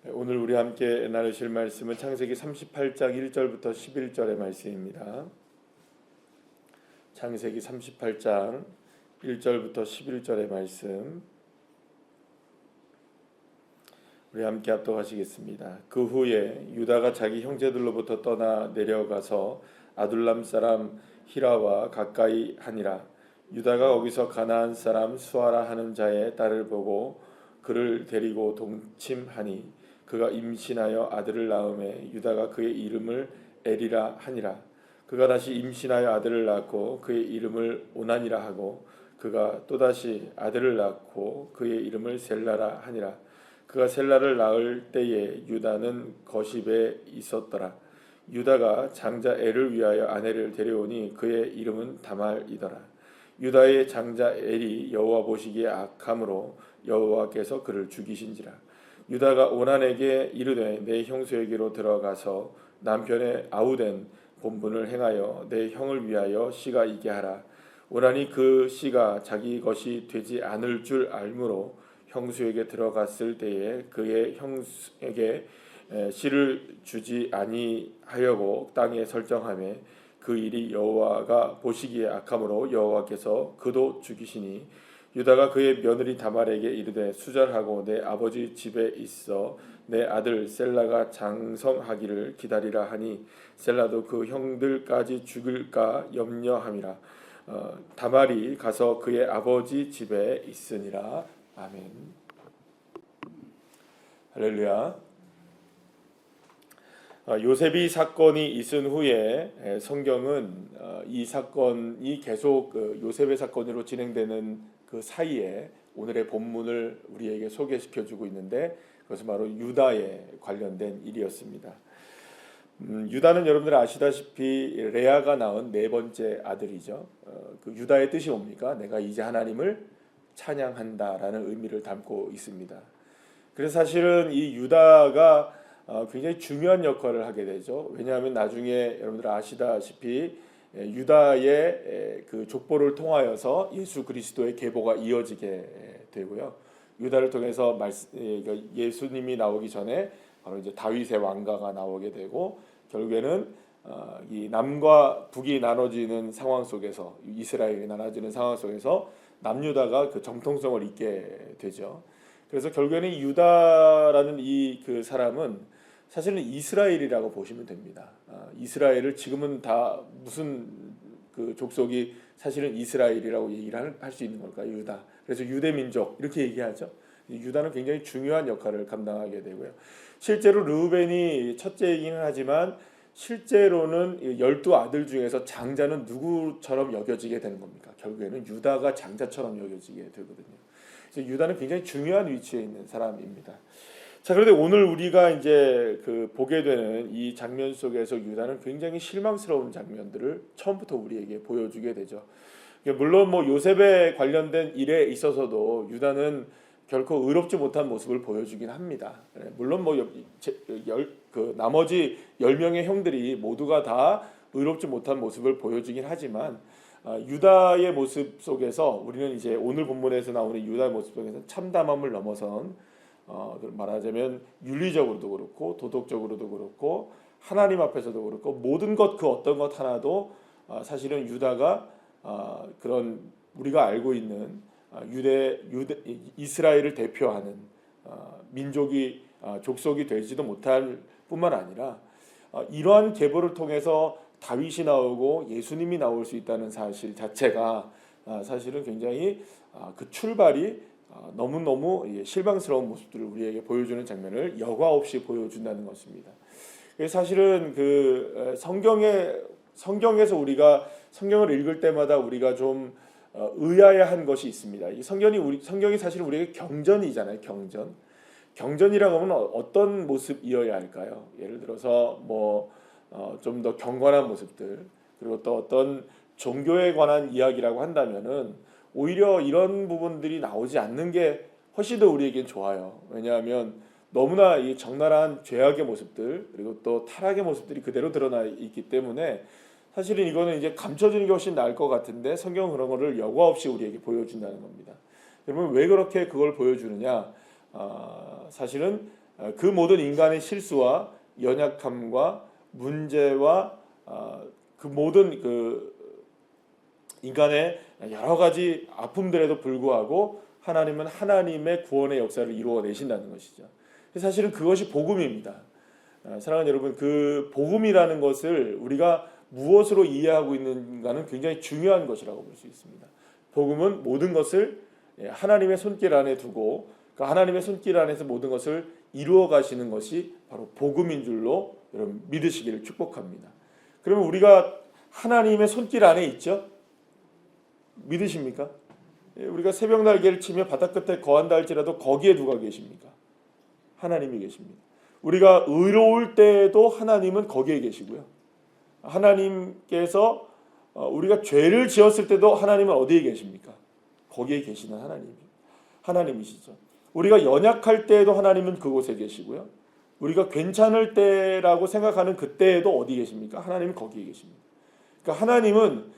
오늘 우리 함께 나누실 말씀은 창세기 38장 1절부터 11절의 말씀입니다. 창세기 38장 1절부터 11절의 말씀 우리 함께 합독하시겠습니다. 그 후에 유다가 자기 형제들로부터 떠나 내려가서 아둘람 사람 히라와 가까이 하니라. 유다가 거기서 가나안 사람 수아라 하는 자의 딸을 보고 그를 데리고 동침하니 그가 임신하여 아들을 낳음에 유다가 그의 이름을 에리라 하니라. 그가 다시 임신하여 아들을 낳고 그의 이름을 오난이라 하고 그가 또다시 아들을 낳고 그의 이름을 셀라라 하니라. 그가 셀라를 낳을 때에 유다는 거십에 있었더라. 유다가 장자 엘을 위하여 아내를 데려오니 그의 이름은 다말이더라. 유다의 장자 엘이 여호와 보시기에 악함으로 여호와께서 그를 죽이신지라. 유다가 오난에게 이르되 내 형수에게로 들어가서 남편의 아우된 본분을 행하여 내 형을 위하여 씨가 있게 하라. 오난이 그 씨가 자기 것이 되지 않을 줄 알므로 형수에게 들어갔을 때에 그의 형수에게 씨를 주지 아니하려고 땅에 설정하며 그 일이 여호와가 보시기에 악함으로 여호와께서 그도 죽이시니 유다가 그의 며느리 다말에게 이르되 수절하고 내 아버지 집에 있어 내 아들 셀라가 장성하기를 기다리라 하니 셀라도 그 형들까지 죽일까 염려함이라. 다말이 가서 그의 아버지 집에 있으니라. 아멘. 할렐루야. 요셉이 사건이 있은 후에 성경은 이 사건이 계속 요셉의 사건으로 진행되는 그 사이에 오늘의 본문을 우리에게 소개시켜주고 있는데 그것은 바로 유다에 관련된 일이었습니다. 유다는 여러분들 아시다시피 레아가 낳은 네 번째 아들이죠. 그 유다의 뜻이 뭡니까? 내가 이제 하나님을 찬양한다라는 의미를 담고 있습니다. 그래서 사실은 이 유다가 굉장히 중요한 역할을 하게 되죠. 왜냐하면 나중에 여러분들 아시다시피 유다의 그 족보를 통하여서 예수 그리스도의 계보가 이어지게 되고요. 유다를 통해서 예수님이 나오기 전에 바로 이제 다윗의 왕가가 나오게 되고 결국에는 이 남과 북이 나눠지는 상황 속에서 이스라엘이 나눠지는 상황 속에서 남유다가 그 정통성을 잇게 되죠. 그래서 결국에는 유다라는 이 그 사람은 사실은 이스라엘이라고 보시면 됩니다. 이스라엘을 지금은 다 무슨 그 족속이 사실은 이스라엘이라고 얘기를 할 수 있는 걸까요? 유다. 그래서 유대 민족 이렇게 얘기하죠. 유다는 굉장히 중요한 역할을 감당하게 되고요. 실제로 르우벤이 첫째이기는 하지만 실제로는 12아들 중에서 장자는 누구처럼 여겨지게 되는 겁니까? 결국에는 유다가 장자처럼 여겨지게 되거든요. 그래서 유다는 굉장히 중요한 위치에 있는 사람입니다. 자, 그런데 오늘 우리가 이제 그 보게 되는 이 장면 속에서 유다는 굉장히 실망스러운 장면들을 처음부터 우리에게 보여주게 되죠. 물론 뭐 요셉에 관련된 일에 있어서도 유다는 결코 의롭지 못한 모습을 보여주긴 합니다. 물론 뭐 나머지 10명의 형들이 모두가 다 의롭지 못한 모습을 보여주긴 하지만 유다의 모습 속에서 우리는 이제 오늘 본문에서 나오는 유다의 모습 속에서 참담함을 넘어선 말하자면 윤리적으로도 그렇고 도덕적으로도 그렇고 하나님 앞에서도 그렇고 모든 것 그 어떤 것 하나도 사실은 유다가 그런 우리가 알고 있는 유대 이스라엘을 대표하는 민족이 족속이 되지도 못할 뿐만 아니라 이러한 계보를 통해서 다윗이 나오고 예수님이 나올 수 있다는 사실 자체가 사실은 굉장히 그 출발이 너무너무 실망스러운 모습들을 우리에게 보여주는 장면을 여과 없이 보여준다는 것입니다. 사실은 그 성경에서 우리가 성경을 읽을 때마다 우리가 좀 의아해한 것이 있습니다. 이 성경이 사실 우리에게 경전이잖아요. 경전이라고 하면 어떤 모습이어야 할까요? 예를 들어서 뭐 좀 더 경건한 모습들 그리고 또 어떤 종교에 관한 이야기라고 한다면은 오히려 이런 부분들이 나오지 않는 게 훨씬 더 우리에겐 좋아요. 왜냐하면 너무나 이 적나라한 죄악의 모습들 그리고 또 타락의 모습들이 그대로 드러나 있기 때문에 사실은 이거는 이제 감춰지는 게 훨씬 나을 것 같은데 성경은 그런 거를 여과 없이 우리에게 보여준다는 겁니다. 여러분 왜 그렇게 그걸 보여주느냐? 사실은 그 모든 인간의 실수와 연약함과 문제와 그 모든 그 인간의 여러 가지 아픔들에도 불구하고 하나님은 하나님의 구원의 역사를 이루어내신다는 것이죠. 사실은 그것이 복음입니다. 사랑하는 여러분, 그 복음이라는 것을 우리가 무엇으로 이해하고 있는가는 굉장히 중요한 것이라고 볼 수 있습니다. 복음은 모든 것을 하나님의 손길 안에 두고 그 하나님의 손길 안에서 모든 것을 이루어 가시는 것이 바로 복음인 줄로 여러분 믿으시기를 축복합니다. 그러면 우리가 하나님의 손길 안에 있죠? 믿으십니까? 우리가 새벽 날개를 치며 바다 끝에 거한다 할지라도 거기에 누가 계십니까? 하나님이 계십니다. 우리가 의로울 때에도 하나님은 거기에 계시고요. 하나님께서 우리가 죄를 지었을 때도 하나님은 어디에 계십니까? 거기에 계시는 하나님이시죠. 우리가 연약할 때에도 하나님은 그곳에 계시고요. 우리가 괜찮을 때라고 생각하는 그때에도 어디 계십니까? 하나님은 거기에 계십니다. 그러니까 하나님은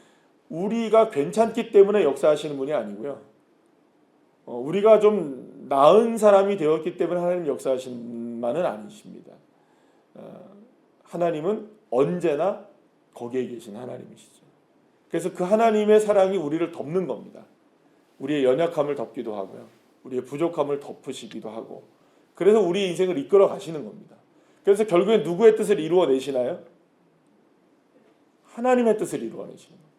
우리가 괜찮기 때문에 역사하시는 분이 아니고요. 우리가 좀 나은 사람이 되었기 때문에 하나님 역사하시는 분만은 아니십니다. 하나님은 언제나 거기에 계신 하나님이시죠. 그래서 그 하나님의 사랑이 우리를 덮는 겁니다. 우리의 연약함을 덮기도 하고요. 우리의 부족함을 덮으시기도 하고, 그래서 우리 인생을 이끌어 가시는 겁니다. 그래서 결국에 누구의 뜻을 이루어내시나요? 하나님의 뜻을 이루어내시는 겁니다.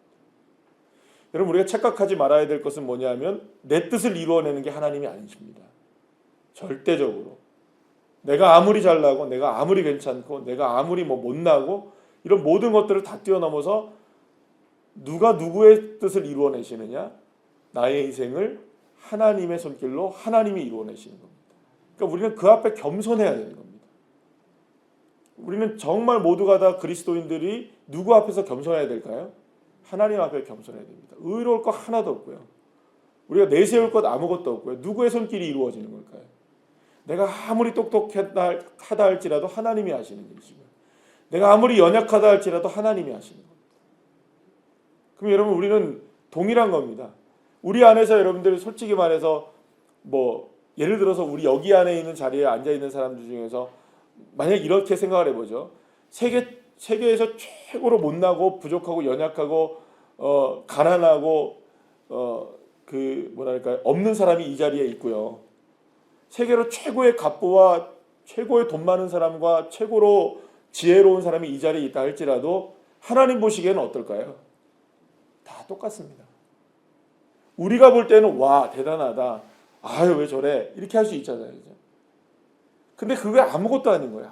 여러분, 우리가 착각하지 말아야 될 것은 뭐냐면 내 뜻을 이루어내는 게 하나님이 아니십니다. 절대적으로. 내가 아무리 잘나고 내가 아무리 괜찮고 내가 아무리 못나고 이런 모든 것들을 다 뛰어넘어서 누가 누구의 뜻을 이루어내시느냐? 나의 인생을 하나님의 손길로 하나님이 이루어내시는 겁니다. 그러니까 우리는 그 앞에 겸손해야 되는 겁니다. 우리는 정말 모두가 다 그리스도인들이 누구 앞에서 겸손해야 될까요? 하나님 앞에 겸손해야 됩니다. 의로울 것 하나도 없고요. 우리가 내세울 것 아무것도 없고요. 누구의 손길이 이루어지는 걸까요? 내가 아무리 똑똑하다 할지라도 하나님이 하시는 일이시고요. 내가 아무리 연약하다 할지라도 하나님이 하시는 겁니다. 그럼 여러분, 우리는 동일한 겁니다. 우리 안에서 여러분들 솔직히 말해서 예를 들어서 우리 여기 안에 있는 자리에 앉아 있는 사람들 중에서 만약 이렇게 생각을 해보죠. 세계에서 최고로 못나고 부족하고 연약하고 가난하고 없는 사람이 이 자리에 있고요. 세계로 최고의 갑부와 최고의 돈 많은 사람과 최고로 지혜로운 사람이 이 자리에 있다 할지라도 하나님 보시기에는 어떨까요? 다 똑같습니다. 우리가 볼 때는 와 대단하다. 아유 왜 저래? 이렇게 할 수 있잖아요. 그죠? 근데 그게 아무것도 아닌 거예요.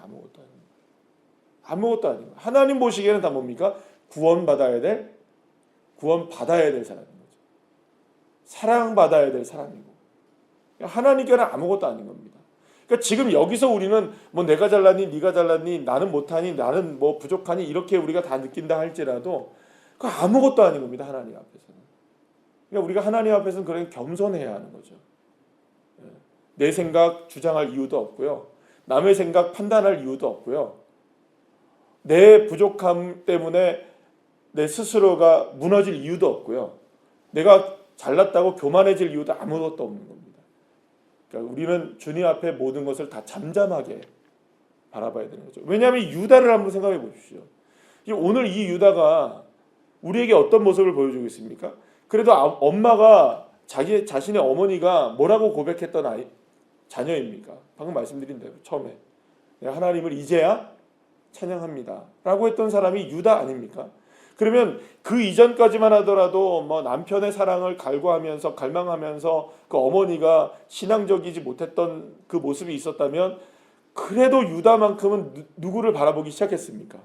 아무것도 아닌 거예요. 하나님 보시기에는 다 뭡니까? 구원받아야 될 사람인 거죠. 사랑받아야 될 사람이고. 하나님께는 아무것도 아닌 겁니다. 그러니까 지금 여기서 우리는 내가 잘났니, 네가 잘났니, 나는 못하니, 나는 부족하니 이렇게 우리가 다 느낀다 할지라도 그 아무것도 아닌 겁니다. 하나님 앞에서는. 그러니까 우리가 하나님 앞에서는 그렇게 겸손해야 하는 거죠. 내 생각 주장할 이유도 없고요. 남의 생각 판단할 이유도 없고요. 내 부족함 때문에 내 스스로가 무너질 이유도 없고요. 내가 잘났다고 교만해질 이유도 아무것도 없는 겁니다. 그러니까 우리는 주님 앞에 모든 것을 다 잠잠하게 바라봐야 되는 거죠. 왜냐하면 유다를 한번 생각해 보십시오. 오늘 이 유다가 우리에게 어떤 모습을 보여주고 있습니까? 그래도 엄마가 자신의 어머니가 뭐라고 고백했던 자녀입니까? 방금 말씀드린 대로 처음에 내가 하나님을 이제야 찬양합니다 라고 했던 사람이 유다 아닙니까? 그러면 그 이전까지만 하더라도 남편의 사랑을 갈구하면서 갈망하면서 그 어머니가 신앙적이지 못했던 그 모습이 있었다면 그래도 유다만큼은 누구를 바라보기 시작했습니까?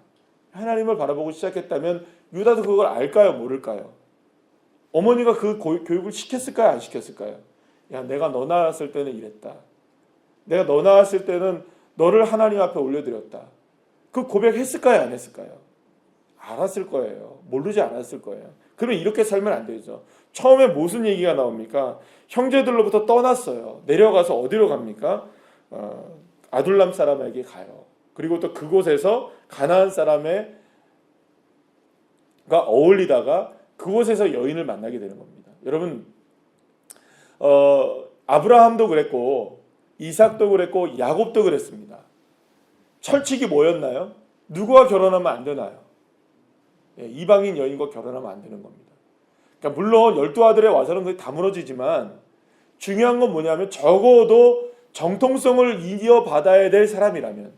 하나님을 바라보고 시작했다면 유다도 그걸 알까요? 모를까요? 어머니가 그 교육을 시켰을까요? 안 시켰을까요? 야, 내가 너 낳았을 때는 이랬다. 내가 너 낳았을 때는 너를 하나님 앞에 올려드렸다. 그 고백했을까요? 안 했을까요? 알았을 거예요. 모르지 않았을 거예요. 그러면 이렇게 살면 안 되죠. 처음에 무슨 얘기가 나옵니까? 형제들로부터 떠났어요. 내려가서 어디로 갑니까? 아둘람 사람에게 가요. 그리고 또 그곳에서 가나안 사람과 어울리다가 그곳에서 여인을 만나게 되는 겁니다. 여러분, 아브라함도 그랬고 이삭도 그랬고 야곱도 그랬습니다. 철칙이 뭐였나요? 누구와 결혼하면 안 되나요? 이방인 여인과 결혼하면 안 되는 겁니다. 그러니까 물론 12아들에 와서는 그게 다 무너지지만 중요한 건 뭐냐면 적어도 정통성을 이어받아야 될 사람이라면,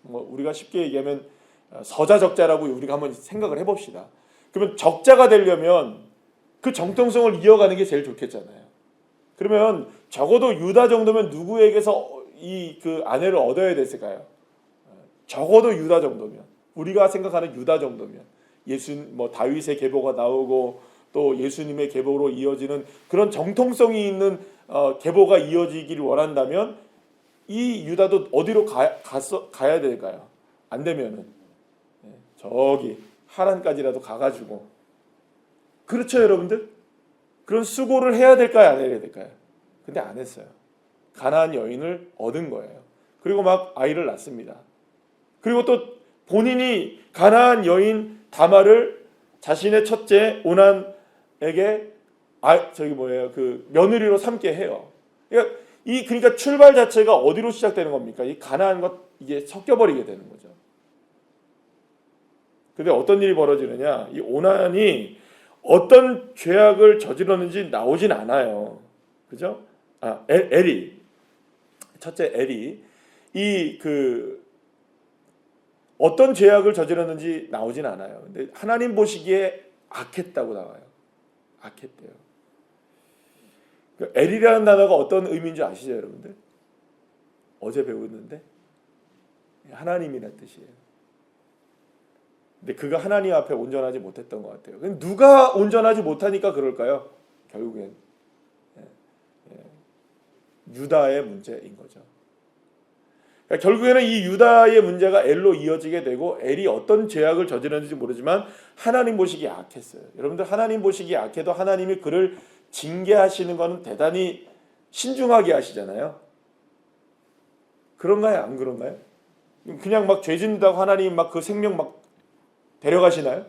우리가 쉽게 얘기하면 서자적자라고 우리가 한번 생각을 해봅시다. 그러면 적자가 되려면 그 정통성을 이어가는 게 제일 좋겠잖아요. 그러면 적어도 유다 정도면 누구에게서 그 아내를 얻어야 됐을까요? 적어도 유다 정도면, 우리가 생각하는 유다 정도면, 다윗의 계보가 나오고 또 예수님의 계보로 이어지는 그런 정통성이 있는 계보가 이어지기를 원한다면 이 유다도 어디로 가야 될까요? 안 되면은 저기 하란까지라도 가가지고, 그렇죠 여러분들? 그런 수고를 해야 될까요? 안 해야 될까요? 근데 안 했어요. 가나안 여인을 얻은 거예요. 그리고 막 아이를 낳습니다. 그리고 또 본인이 가나안 여인 다말을 자신의 첫째 오난에게 그 며느리로 삼게 해요. 그러니까 출발 자체가 어디로 시작되는 겁니까? 이 가나안과 이게 섞여버리게 되는 거죠. 근데 어떤 일이 벌어지느냐? 이 오난이 어떤 죄악을 저질렀는지 나오진 않아요. 그죠? 엘이, 첫째 엘이 어떤 죄악을 저질렀는지 나오진 않아요. 근데 하나님 보시기에 악했다고 나와요. 악했대요. 엘이라는 단어가 어떤 의미인지 아시죠, 여러분들? 어제 배웠는데 하나님이란 뜻이에요. 근데 그가 하나님 앞에 온전하지 못했던 것 같아요. 누가 온전하지 못하니까 그럴까요? 결국엔 유다의 문제인 거죠. 그러니까 결국에는 이 유다의 문제가 엘로 이어지게 되고, 엘이 어떤 죄악을 저질렀는지 모르지만 하나님 보시기에 악했어요. 여러분들, 하나님 보시기에 악해도 하나님이 그를 징계하시는 것은 대단히 신중하게 하시잖아요. 그런가요? 안 그런가요? 그냥 막 죄 짓는다고 하나님 막 그 생명 막 데려가시나요?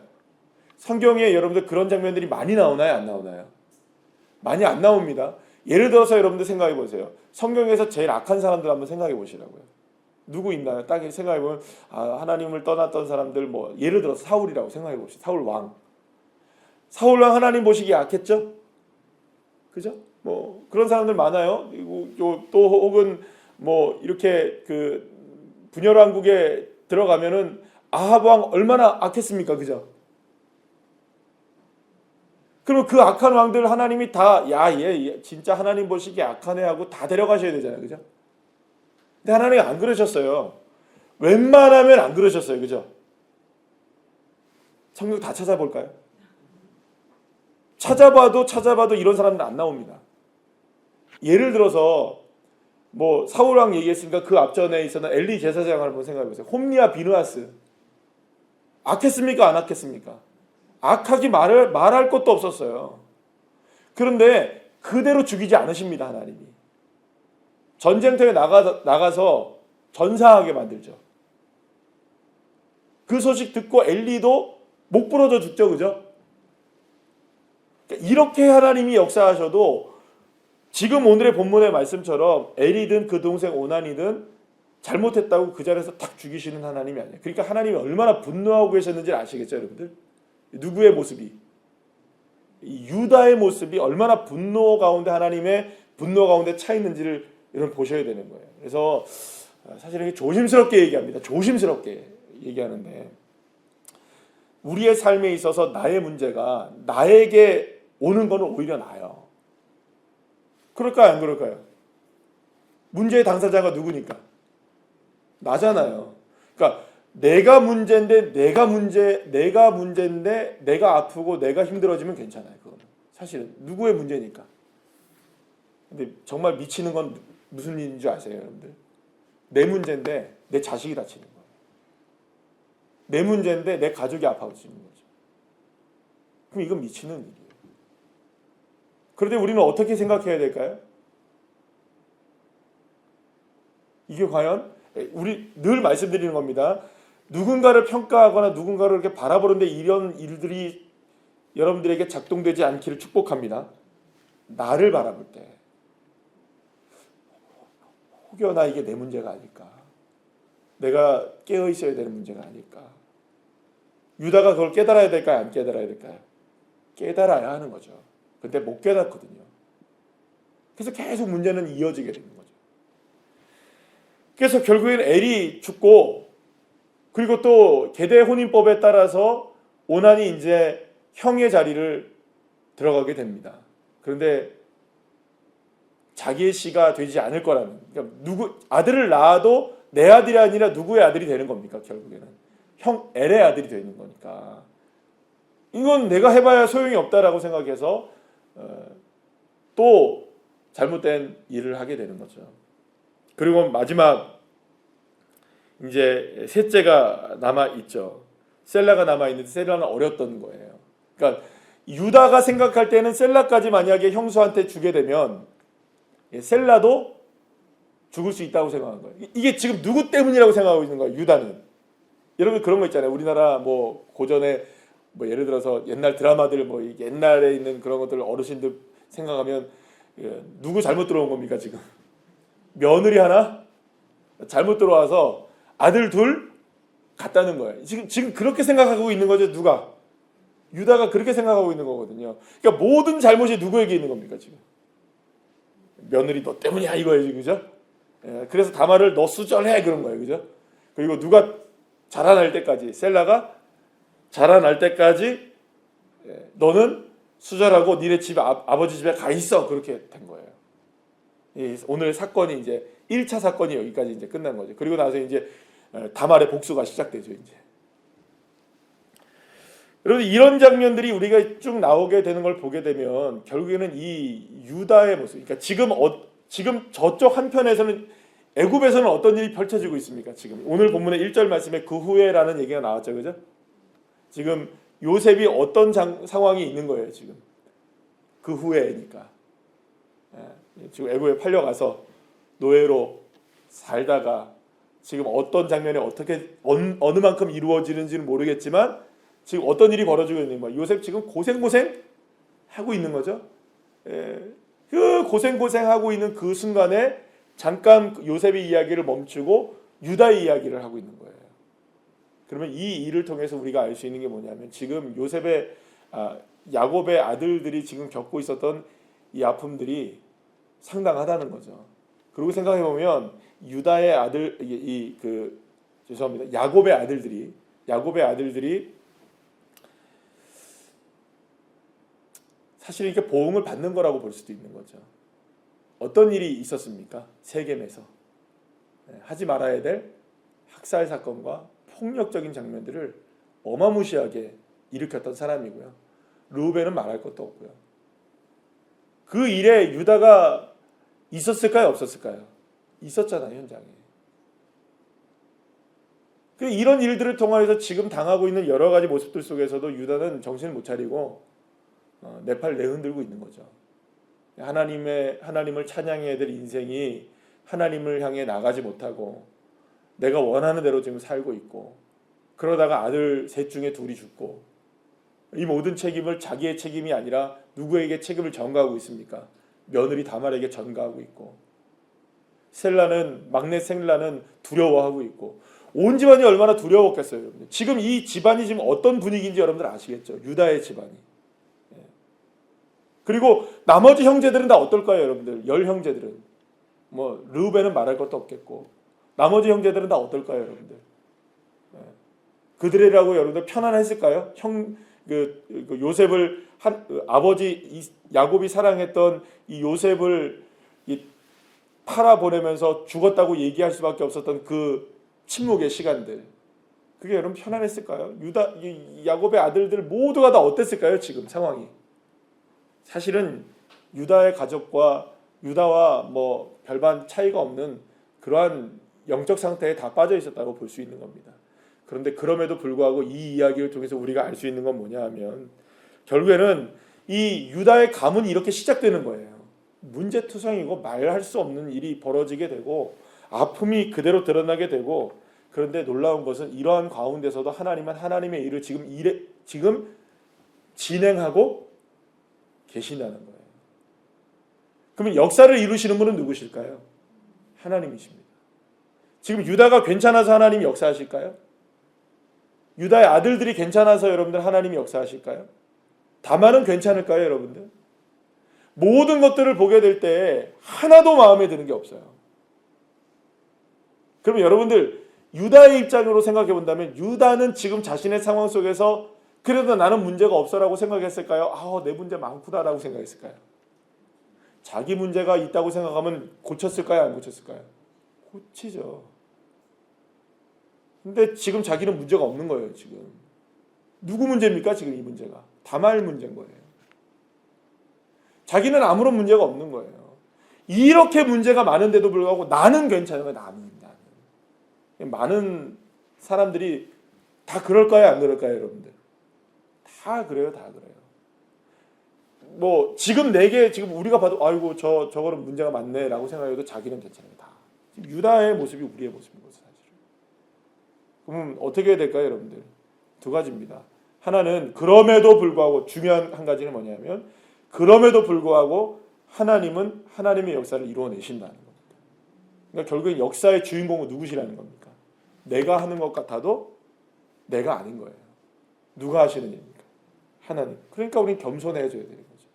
성경에 여러분들 그런 장면들이 많이 나오나요? 안 나오나요? 많이 안 나옵니다. 예를 들어서 여러분들 생각해 보세요. 성경에서 제일 악한 사람들 한번 생각해 보시라고요. 누구 있나요? 딱 생각해 보면 하나님을 떠났던 사람들, 예를 들어서 사울이라고 생각해 봅시다. 사울 왕 하나님 보시기에 악했죠? 그죠? 그런 사람들 많아요. 그리고 또 혹은 이렇게 그 분열 왕국에 들어가면은 아합 왕 얼마나 악했습니까? 그죠? 그럼 그 악한 왕들 하나님이 다 얘 진짜 하나님 보시기에 악한 애 하고 다 데려가셔야 되잖아요. 그죠? 근데 하나님이 안 그러셨어요. 웬만하면 안 그러셨어요. 그죠? 성경 다 찾아볼까요? 찾아봐도 이런 사람들 안 나옵니다. 예를 들어서 사울 왕 얘기했으니까 그 앞전에 있었던 엘리 제사장을 한번 생각해 보세요. 홈리와 비느하스 악했습니까? 안 악했습니까? 악하기 말할 것도 없었어요. 그런데 그대로 죽이지 않으십니다. 하나님이 전쟁터에 나가서 전사하게 만들죠. 그 소식 듣고 엘리도 목 부러져 죽죠. 그죠? 이렇게 하나님이 역사하셔도 지금 오늘의 본문의 말씀처럼 엘이든 그 동생 오난이든 잘못했다고 그 자리에서 탁 죽이시는 하나님이 아니에요. 그러니까 하나님이 얼마나 분노하고 계셨는지 아시겠죠, 여러분들? 누구의 모습이? 유다의 모습이 얼마나 분노 가운데, 하나님의 분노 가운데 차 있는지를 여러분 보셔야 되는 거예요. 그래서 사실 이렇게 조심스럽게 얘기합니다. 조심스럽게 얘기하는데, 우리의 삶에 있어서 나의 문제가 나에게 오는 거는 오히려 나아요. 그럴까요? 안 그럴까요? 문제의 당사자가 누구니까? 나잖아요. 그러니까 내가 문제인데 내가 아프고 내가 힘들어지면 괜찮아요. 그거는 사실은 누구의 문제니까. 근데 정말 미치는 건 무슨 일인 줄 아세요, 여러분들? 내 문제인데 내 자식이 다치는 거예요. 내 문제인데 내 가족이 아파지는 거죠. 그럼 이건 미치는 일이에요. 그런데 우리는 어떻게 생각해야 될까요? 이게 과연 우리 늘 말씀드리는 겁니다. 누군가를 평가하거나 누군가를 이렇게 바라보는데 이런 일들이 여러분들에게 작동되지 않기를 축복합니다. 나를 바라볼 때 혹여나 이게 내 문제가 아닐까? 내가 깨어 있어야 되는 문제가 아닐까? 유다가 그걸 깨달아야 될까요? 안 깨달아야 될까요? 깨달아야 하는 거죠. 근데 못 깨닫거든요. 그래서 계속 문제는 이어지게 되는 거죠. 그래서 결국엔 엘이 죽고, 그리고 또 계대 혼인법에 따라서 오난이 이제 형의 자리를 들어가게 됩니다. 그런데 자기의 씨가 되지 않을 거라는, 그러니까 아들을 낳아도 내 아들이 아니라 누구의 아들이 되는 겁니까? 결국에는 형 엘의 아들이 되는 거니까 이건 내가 해봐야 소용이 없다라고 생각해서 또 잘못된 일을 하게 되는 거죠. 그리고 마지막 이제 셋째가 남아 있죠. 셀라가 남아 있는데 셀라는 어렸던 거예요. 그러니까 유다가 생각할 때는 셀라까지 만약에 형수한테 주게 되면 셀라도 죽을 수 있다고 생각한 거예요. 이게 지금 누구 때문이라고 생각하고 있는 거예요, 유다는. 여러분 그런 거 있잖아요. 우리나라 뭐 고전에 뭐 예를 들어서 옛날 드라마들 뭐 옛날에 있는 그런 것들 어르신들 생각하면 누구 잘못 들어온 겁니까 지금? 며느리 하나 잘못 들어와서 아들 둘 갔다는 거예요. 지금 그렇게 생각하고 있는 거죠. 누가? 유다가 그렇게 생각하고 있는 거거든요. 그러니까 모든 잘못이 누구에게 있는 겁니까 지금? 며느리 너 때문이야 이거예요, 그죠? 그래서 다말을 너 수절해 그런 거예요, 그죠? 그리고 누가 자라날 때까지 셀라가 자라날 때까지 너는 수절하고 니네 집 아버지 집에 가 있어 그렇게 된 거예요. 오늘 사건이 이제 1차 사건이 여기까지 이제 끝난 거죠. 그리고 나서 이제 다말의 복수가 시작되죠, 이제. 여러분 이런 장면들이 우리가 쭉 나오게 되는 걸 보게 되면 결국에는 이 유다의 모습, 그러니까 지금 저쪽 한편에서는 애굽에서는 어떤 일이 펼쳐지고 있습니까? 지금 오늘 본문의 1절 말씀에 그 후에라는 얘기가 나왔죠, 그죠? 지금 요셉이 어떤 상황이 있는 거예요, 지금 그 후에니까. 지금 애굽에 팔려가서 노예로 살다가 지금 어떤 장면이 어떻게 어느 만큼 이루어지는지는 모르겠지만 지금 어떤 일이 벌어지고 있는 거예요. 요셉 지금 고생 하고 있는 거죠. 그 고생 하고 있는 그 순간에 잠깐 요셉의 이야기를 멈추고 유다의 이야기를 하고 있는 거예요. 그러면 이 일을 통해서 우리가 알 수 있는 게 뭐냐면 지금 요셉의 야곱의 아들들이 지금 겪고 있었던 이 아픔들이 상당하다는 거죠. 그리고 생각해 보면 유다의 아들 죄송합니다. 야곱의 아들들이 사실 이렇게 보응을 받는 거라고 볼 수도 있는 거죠. 어떤 일이 있었습니까? 세겜에서 하지 말아야 될 학살 사건과 폭력적인 장면들을 어마무시하게 일으켰던 사람이고요. 르우벤은 말할 것도 없고요. 그 일에 유다가 있었을까요? 없었을까요? 있었잖아요, 현장에. 이런 일들을 통해서 지금 당하고 있는 여러 가지 모습들 속에서도 유다는 정신을 못 차리고 내 팔 내흔들고 있는 거죠. 하나님을 찬양해야 될 인생이 하나님을 향해 나가지 못하고 내가 원하는 대로 지금 살고 있고 그러다가 아들 셋 중에 둘이 죽고 이 모든 책임을 자기의 책임이 아니라 누구에게 책임을 전가하고 있습니까? 며느리 다말에게 전가하고 있고 막내 셀라는 두려워하고 있고 온 집안이 얼마나 두려웠겠어요, 여러분. 지금 이 집안이 지금 어떤 분위기인지 여러분들 아시겠죠? 유다의 집안이. 그리고 나머지 형제들은 다 어떨까요, 여러분들? 열 형제들은 뭐 르우벤은 말할 것도 없겠고 나머지 형제들은 다 어떨까요, 여러분들? 그들이라고 여러분들 편안했을까요? 요셉을 아버지 야곱이 사랑했던 이 요셉을 팔아 보내면서 죽었다고 얘기할 수밖에 없었던 그 침묵의 시간들, 그게 여러분 편안했을까요? 야곱의 아들들 모두가 다 어땠을까요? 지금 상황이. 사실은 유다의 가족과 유다와 뭐 별반 차이가 없는 그러한 영적 상태에 다 빠져 있었다고 볼 수 있는 겁니다. 그런데 그럼에도 불구하고 이 이야기를 통해서 우리가 알 수 있는 건 뭐냐 하면 결국에는 이 유다의 가문이 이렇게 시작되는 거예요. 문제투성이고 말할 수 없는 일이 벌어지게 되고 아픔이 그대로 드러나게 되고, 그런데 놀라운 것은 이러한 가운데서도 하나님은 하나님의 일을 지금 진행하고 계신다는 거예요. 그러면 역사를 이루시는 분은 누구실까요? 하나님이십니다. 지금 유다가 괜찮아서 하나님이 역사하실까요? 유다의 아들들이 괜찮아서 여러분들 하나님이 역사하실까요? 다말은 괜찮을까요, 여러분들? 모든 것들을 보게 될 때 하나도 마음에 드는 게 없어요. 그러면 여러분들 유다의 입장으로 생각해 본다면 유다는 지금 자신의 상황 속에서 그래도 나는 문제가 없어라고 생각했을까요? 내 문제 많구나라고 생각했을까요? 자기 문제가 있다고 생각하면 고쳤을까요? 안 고쳤을까요? 고치죠. 근데 지금 자기는 문제가 없는 거예요. 지금 누구 문제입니까? 지금 이 문제가 다말 문제인 거예요. 자기는 아무런 문제가 없는 거예요. 이렇게 문제가 많은데도 불구하고 나는 괜찮아요. 나는. 많은 사람들이 다 그럴까요? 안 그럴까요? 여러분들 다 그래요. 다 그래요. 뭐 지금 내게 지금 우리가 봐도 아이고 저거는 문제가 많네라고 생각해도 자기는 괜찮아요. 다. 지금 유다의 모습이 우리의 모습인 거죠. 사실은. 그럼 어떻게 해야 될까요? 여러분들 두 가지입니다. 하나는 그럼에도 불구하고 중요한 한 가지는 뭐냐면 그럼에도 불구하고 하나님은 하나님의 역사를 이루어내신다는 겁니다. 그러니까 결국엔 역사의 주인공은 누구시라는 겁니까? 내가 하는 것 같아도 내가 아닌 거예요. 누가 하시는 일입니까? 하나님. 그러니까 우리는 겸손해져야 되는 거죠.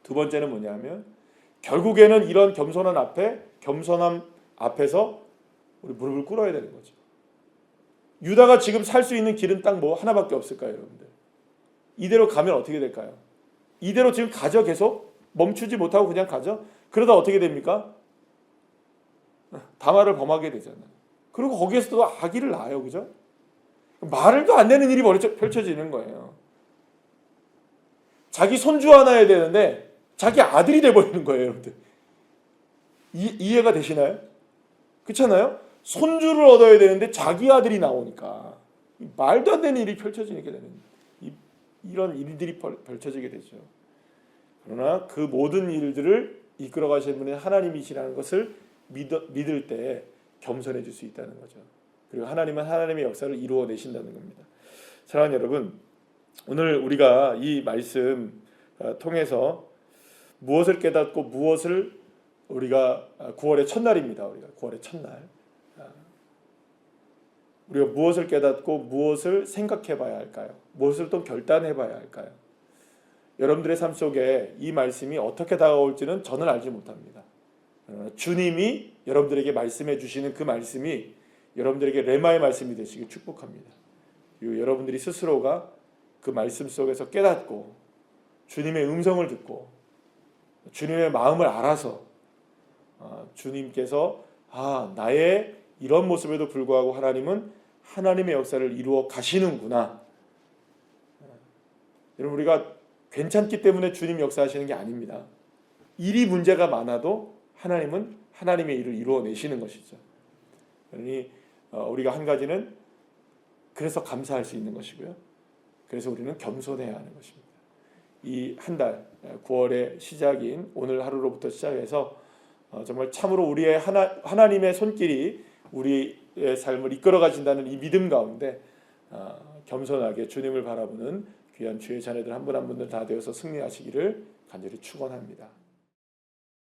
두 번째는 뭐냐면 결국에는 이런 겸손함 앞에서 우리 무릎을 꿇어야 되는 거죠. 유다가 지금 살 수 있는 길은 딱 뭐 하나밖에 없을까요, 여러분들? 이대로 가면 어떻게 될까요? 이대로 지금 가죠, 계속 멈추지 못하고 그냥 가죠. 그러다 어떻게 됩니까? 다말을 범하게 되잖아요. 그리고 거기에서도 아기를 낳아요, 그죠? 말도 안 되는 일이 펼쳐지는 거예요. 자기 손주 하나 해야 되는데 자기 아들이 돼버리는 거예요, 여러분들. 이해가 되시나요? 그렇잖아요? 손주를 얻어야 되는데 자기 아들이 나오니까 말도 안 되는 일이 펼쳐지게 되는 이런 일들이 펼쳐지게 되죠. 그러나 그 모든 일들을 이끌어 가시는 분이 하나님이시라는 것을 믿을 때 겸손해질 수 있다는 거죠. 그리고 하나님은 하나님의 역사를 이루어내신다는 겁니다. 사랑하는 여러분, 오늘 우리가 이 말씀 통해서 무엇을 깨닫고 무엇을 우리가 9월의 첫날입니다. 우리가 9월의 첫날 우리가 무엇을 깨닫고 무엇을 생각해 봐야 할까요? 무엇을 또 결단해 봐야 할까요? 여러분들의 삶 속에 이 말씀이 어떻게 다가올지는 저는 알지 못합니다. 주님이 여러분들에게 말씀해 주시는 그 말씀이 여러분들에게 레마의 말씀이 되시길 축복합니다. 그리고 여러분들이 스스로가 그 말씀 속에서 깨닫고 주님의 음성을 듣고 주님의 마음을 알아서 주님께서 나의 이런 모습에도 불구하고 하나님은 하나님의 역사를 이루어 가시는구나. 여러분 우리가 괜찮기 때문에 주님 역사하시는 게 아닙니다. 일이 문제가 많아도 하나님은 하나님의 일을 이루어내시는 것이죠. 그러니 우리가 한 가지는 그래서 감사할 수 있는 것이고요. 그래서 우리는 겸손해야 하는 것입니다. 이 한 달 9월의 시작인 오늘 하루로부터 시작해서 정말 참으로 우리의 하나님의 손길이 우리의 삶을 이끌어 가신다는 이 믿음 가운데 겸손하게 주님을 바라보는 귀한 주의 자녀들 한 분 한 분들 다 되어서 승리하시기를 간절히 축원합니다.